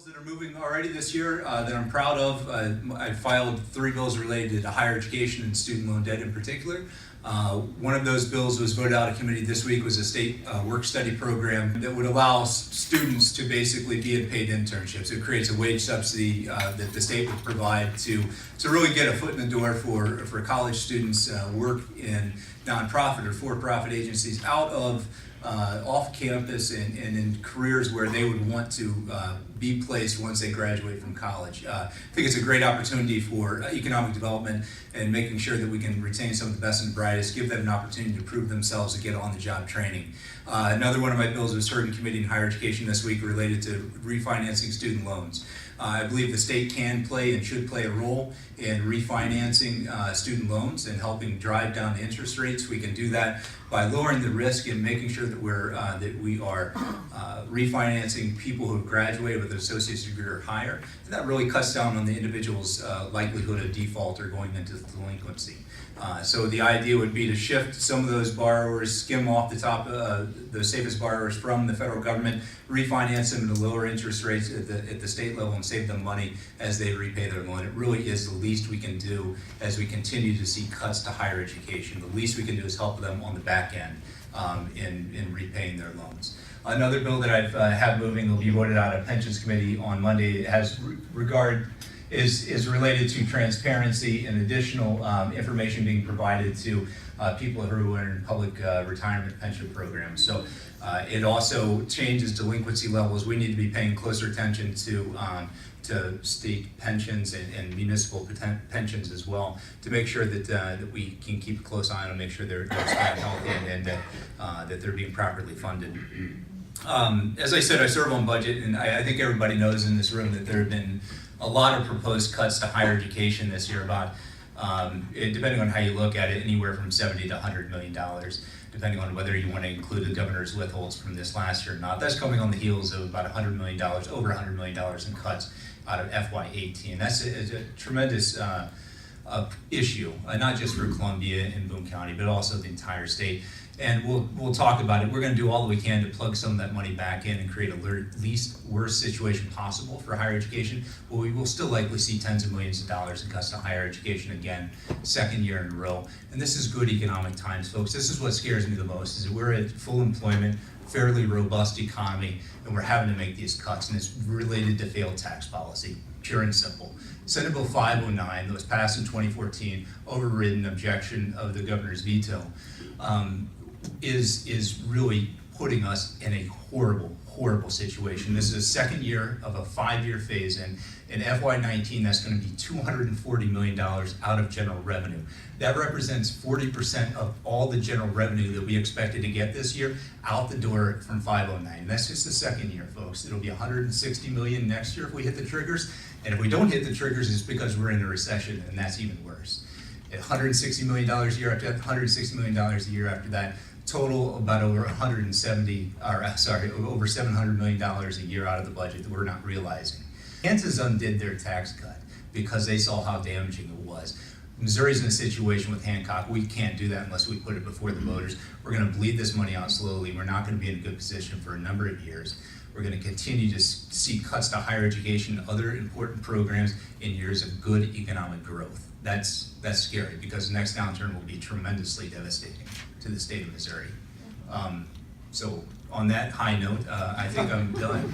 That are moving already this year that I'm proud of. I filed 3 bills related to higher education and student loan debt in particular. One of those bills was voted out of committee this week, was a state work-study program that would allow students to basically be in paid internships. It creates a wage subsidy that the state would provide to really get a foot in the door for college students work in nonprofit or for-profit agencies out of off campus and in careers where they would want to be placed once they graduate from college. I think it's a great opportunity for economic development and making sure that we can retain some of the best and brightest, give them an opportunity to prove themselves and get on-the-job training. Another one of my bills was heard in committee in higher education this week related to refinancing student loans. I believe the state can play and should play a role in refinancing student loans and helping drive down interest rates. We can do that by lowering the risk and making sure that we are refinancing people who have graduated with an associate's degree or higher. And that really cuts down on the individual's likelihood of default or going into delinquency. So the idea would be to shift some of those borrowers, skim off the top the safest borrowers from the federal government, refinance them to lower interest rates at the state level and save them money as they repay their loan. It really is the least we can do as we continue to see cuts to higher education. The least we can do is help them on the back end in repaying their loans. Another bill that I've have moving will be voted out of Pensions Committee on Monday. It has is related to transparency and additional information being provided to people who are in public retirement pension programs. So it also changes delinquency levels. We need to be paying closer attention to state pensions and municipal pensions as well, to make sure that we can keep a close eye on them, make sure they're staying healthy and that they're being properly funded. As I said, I serve on budget, and I think everybody knows in this room that there have been a lot of proposed cuts to higher education this year, about depending on how you look at it, anywhere from $70 to $100 million, depending on whether you want to include the governor's withholds from this last year or not. That's coming on the heels of about $100 million, over $100 million in cuts out of FY18. That's a tremendous issue, not just for Columbia and Boone County, but also the entire state. And we'll talk about it. We're going to do all that we can to plug some of that money back in and create a least worst situation possible for higher education. But we will still likely see tens of millions of dollars in cuts to higher education again, second year in a row. And this is good economic times, folks. This is what scares me the most, is that we're at full employment, fairly robust economy, and we're having to make these cuts. And it's related to failed tax policy, pure and simple. Senate Bill 509 that was passed in 2014, overridden objection of the governor's veto, is really putting us in a horrible situation. This is a second year of a 5-year phase in. In FY19, that's going to be $240 million out of general revenue. That represents 40% of all the general revenue that we expected to get this year out the door from 509. That's just the second year, folks. It'll be $160 million next year if we hit the triggers. And if we don't hit the triggers, it's because we're in a recession, and that's even worse. At $160 million a year after that, $160 million a year after that, total about over over $700 million a year out of the budget that we're not realizing. Kansas undid their tax cut because they saw how damaging it was. Missouri's in a situation with Hancock. We can't do that unless we put it before the voters. We're going to bleed this money out slowly. We're not going to be in a good position for a number of years. We're going to continue to see cuts to higher education and other important programs in years of good economic growth. That's scary, because the next downturn will be tremendously devastating to the state of Missouri. So on that high note, I think I'm done.